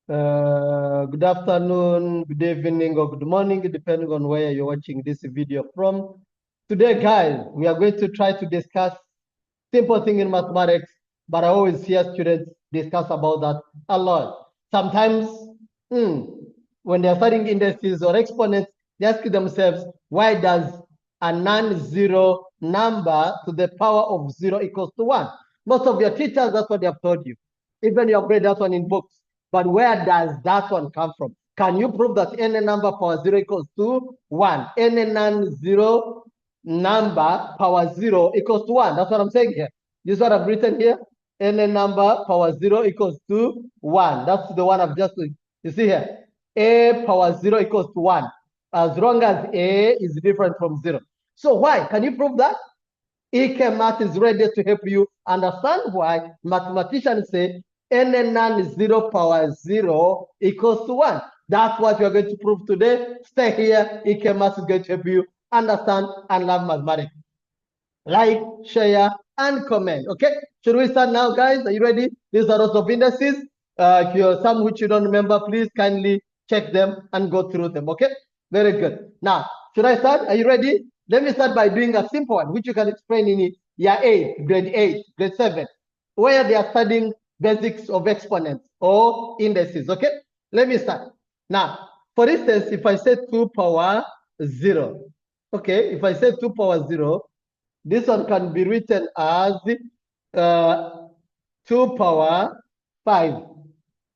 Good afternoon, good evening, or good morning, depending on where you're watching this video from. Today, guys, we are going to try to discuss simple thing in mathematics, but I always hear students discuss about that a lot. Sometimes, when they're studying indices or exponents, they ask themselves, why does a non-zero number to the power of 0 equals to 1? Most of your teachers, that's what they have told you. Even you have read that one in books. But where does that one come from? Can you prove that any number power 0 equals to 1? Any non-zero number power 0 equals to 1. That's what I'm saying here. This is what I've written here. Any number power 0 equals to 1. That's the one I've just, you see here. A power 0 equals to 1. As long as A is different from 0. So why? Can you prove that? EK Math is ready to help you understand why mathematicians say any non-zero power 0 equals to 1. That's what we're going to prove today. Stay here. EK Math is going to help you understand and love mathematics. Like, share, and comment. Okay, should we start now, guys? Are you ready? These are lots of indices. If you're some which you don't remember, please kindly check them and go through them. Okay, very good. Now, should I start? Are you ready? Let me start by doing a simple one, which you can explain in year 8, grade 8, grade 7, where they are studying basics of exponents or indices. Okay, let me start. Now, for instance, if I say 2 power 0, okay, if I say 2 power 0, this one can be written as 2 power 5.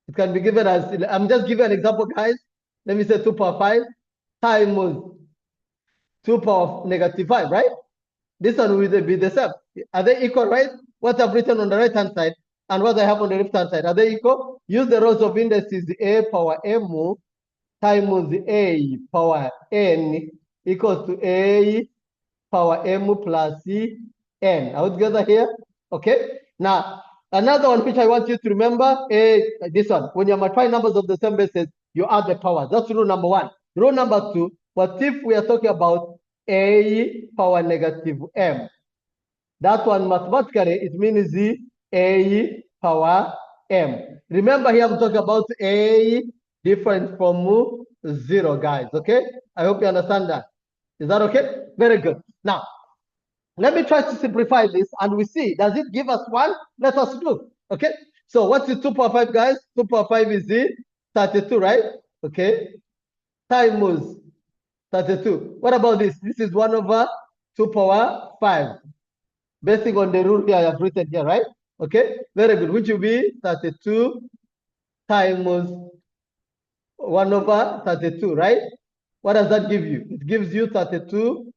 It can be given as, I'm just giving an example, guys. Let me say 2 power 5 times 2 power negative 5, right? This one will be the same. Are they equal, right? What I've written on the right-hand side and what I have on the left-hand side, are they equal? Use the rows of indices A power M times A power N equals to A power M plus N. Are we together here? Okay. Now, another one which I want you to remember is this one. When you're multiplying numbers of the same basis, you add the powers. That's rule number 1. Rule number 2, what if we are talking about A power negative M? That one mathematically, it means A power M. Remember here I'm talking about A different from 0, guys. Okay? I hope you understand that. Is that okay? Very good. Now, let me try to simplify this and we see, does it give us 1? Let us look. Okay? So what's the 2 power 5, guys? 2 power 5 is the 32, right? Okay? Times 32. What about this? This is 1 over 2 power 5. Basing on the rule here I have written here, right? Okay? Very good. Which will be 32 times 1 over 32, right? What does that give you? It gives you 32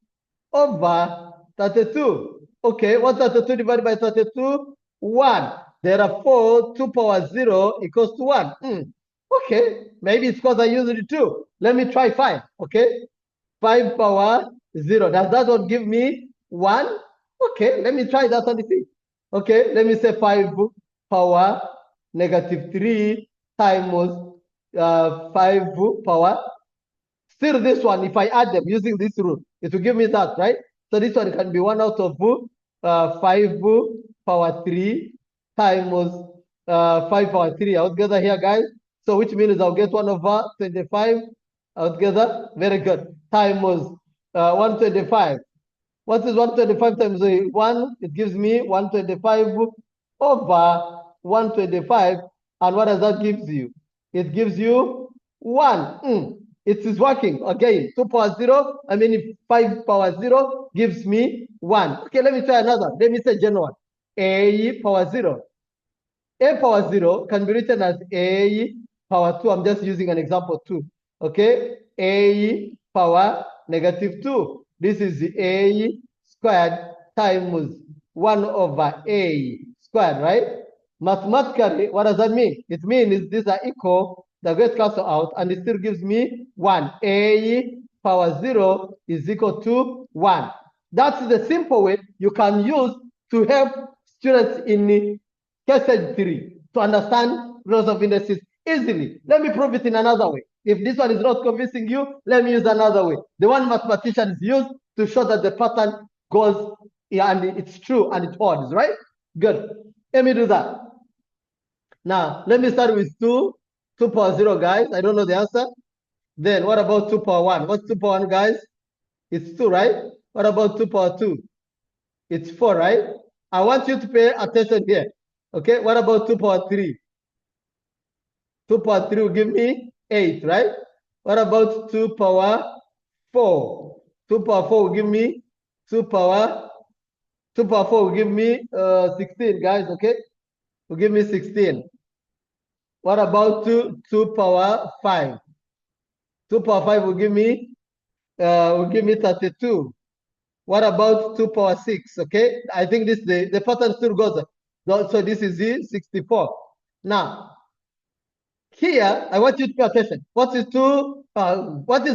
over 32. Okay, what's 32 divided by 32? 1. Therefore, 2 power 0 equals to 1. Okay, maybe it's because I used it 2. Let me try 5. Okay, 5 power 0. Does that not give me 1? Okay, let me try that on the see. Okay, let me say 5 power negative 3 times 5 power. Still this one, if I add them using this rule, it will give me that, right? So this one can be 1 out of 5 power 3 times 5 power 3 altogether here, guys. So which means I'll get 1 over 25 altogether. Very good. Times 125. What is 125 times 1? It gives me 125 over 125. And what does that give you? It gives you 1. It is working. Again, 2 power 0. I mean, if 5 power 0 gives me 1. Okay, let me try another. Let me say general one. A power 0. A power 0 can be written as A power 2. I'm just using an example 2. Okay, A power negative 2. This is the A squared times 1 over A squared, right? Mathematically, what does that mean? It means these are equal. The great cancel out, and it still gives me 1. A power 0 is equal to 1. That's the simple way you can use to help students in case 3 to understand rows of indices easily. Let me prove it in another way. If this one is not convincing you, let me use another way. The one mathematicians use to show that the pattern goes, and it's true and it holds, right? Good. Let me do that. Now, let me start with 2 2 power 0, guys? I don't know the answer. Then what about 2 power 1? What's 2 power 1, guys? It's 2, right? What about 2 power 2? It's 4, right? I want you to pay attention here. Okay, what about 2 power 3? 2 power 3 will give me 8, right? What about 2 power 4? 2 power 4 will give me 2 power 4 will give me 16, guys, okay? Will give me 16. What about 2 power 5? 2 power 5 will give me 32. What about 2 power 6? Okay, I think this the pattern still goes. So this is the 64. Now, here I want you to pay attention. What is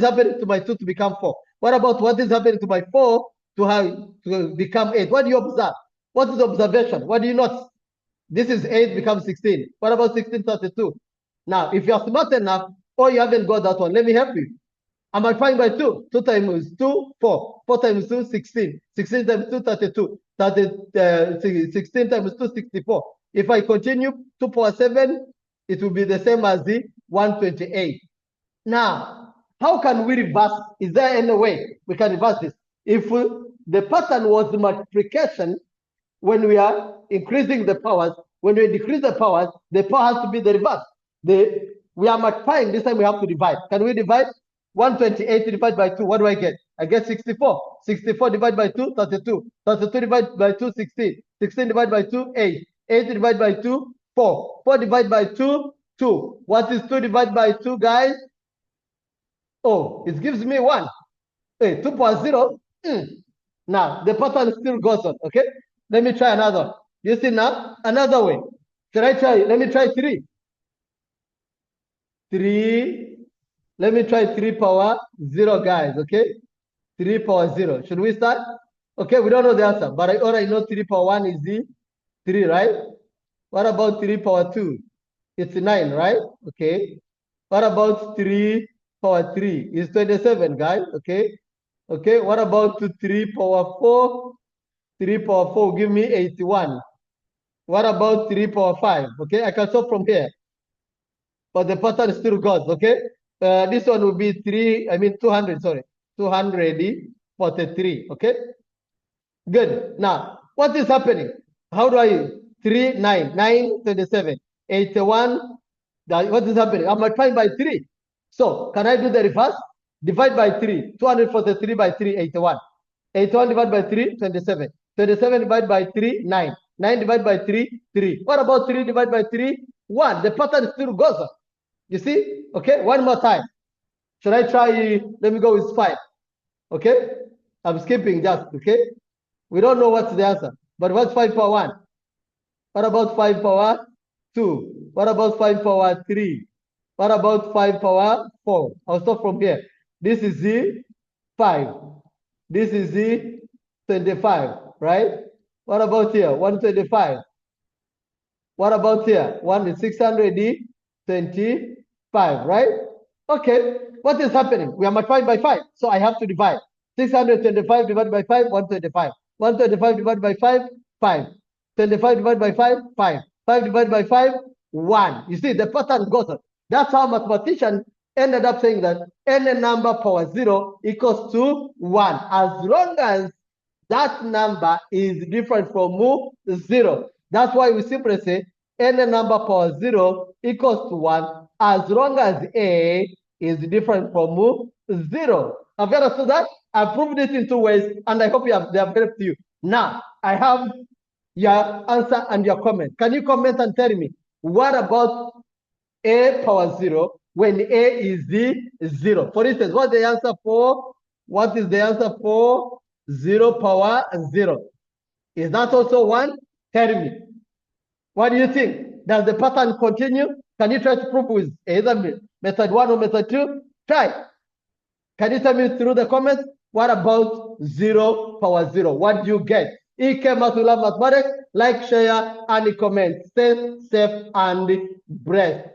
happening to my 2 to become 4? What about what is happening to my 4 to become 8? What do you observe? What is observation? What do you notice? This is 8 becomes 16. What about 16, 32? Now, if you're smart enough or you haven't got that one, let me help you. I'm multiplying by 2. 2 times 2, 4. 4 times 2, 16. 16 times 2, 32. 16 times 2, 64. If I continue 2 power 7, it will be the same as the 128. Now, how can we reverse? Is there any way we can reverse this? If the pattern was multiplication, when we are increasing the powers, when we decrease the powers, the power has to be the reverse. We are multiplying, this time we have to divide. Can we divide? 128 divided by 2, what do I get? I get 64. 64 divided by 2, 32. 32 divided by 2, 16. 16 divided by 2, 8. 8 divided by 2, 4. 4 divided by 2, 2. What is 2 divided by 2, guys? Oh, it gives me 1. Hey, 2 power 0. Now, the pattern still goes on, okay? Let me try another one. You see now, another way. Should I try? Let me try 3. 3. Let me try 3 power 0, guys, okay? 3 power 0. Should we start? Okay, we don't know the answer, but I already know 3 power 1 is the 3, right? What about 3 power 2? It's 9, right? Okay. What about 3 power 3? It's 27, guys, okay? Okay, what about 3 power 4? 3 power 4 give me 81. What about 3 power 5? Okay, I can stop from here. But the pattern still goes, okay? This one will be 200, sorry. 243, okay? Good. Now, what is happening? How do I, 3, 9, 9, 27, 81, what is happening? I'm multiplying by 3. So, can I do the reverse? Divide by 3, 243 by 3, 81. 81 divided by 3, 27. 27 divided by 3, 9. 9 divided by 3, 3. What about 3 divided by 3? 1. The pattern still goes on. You see? Okay, one more time. Should I try? Let me go with 5. Okay, I'm skipping just, okay? We don't know what's the answer. But what's 5 power 1? What about 5 power 2? What about 5 power 3? What about 5 power 4? I'll stop from here. This is the 5. This is the 25, right? What about here? 125. What about here? 625, right? Okay, what is happening? We are multiplying by 5, so I have to divide. 625 divided by 5, 125. 125 divided by 5, 5. 25 divided by 5, 5. 5 divided by 5, 1. You see, the pattern goes on. That's how mathematicians ended up saying that any number power 0 equals to 1, as long as that number is different from 0. That's why we simply say any number power 0 equals to 1, as long as A is different from 0. Have you understood that? I proved it in 2 ways, and I hope they have helped you. Now, I have your answer and your comment. Can you comment and tell me, what about A power 0 when A is the 0? For instance, what is the answer for? What is the answer for 0 power 0? Is that also 1? Tell me. What do you think? Does the pattern continue? Can you try to prove with either method 1 or method 2? Try. Can you tell me through the comments? What about 0 power 0? What do you get? IGCSE Mathematics, like, share, and comment. Stay safe and blessed.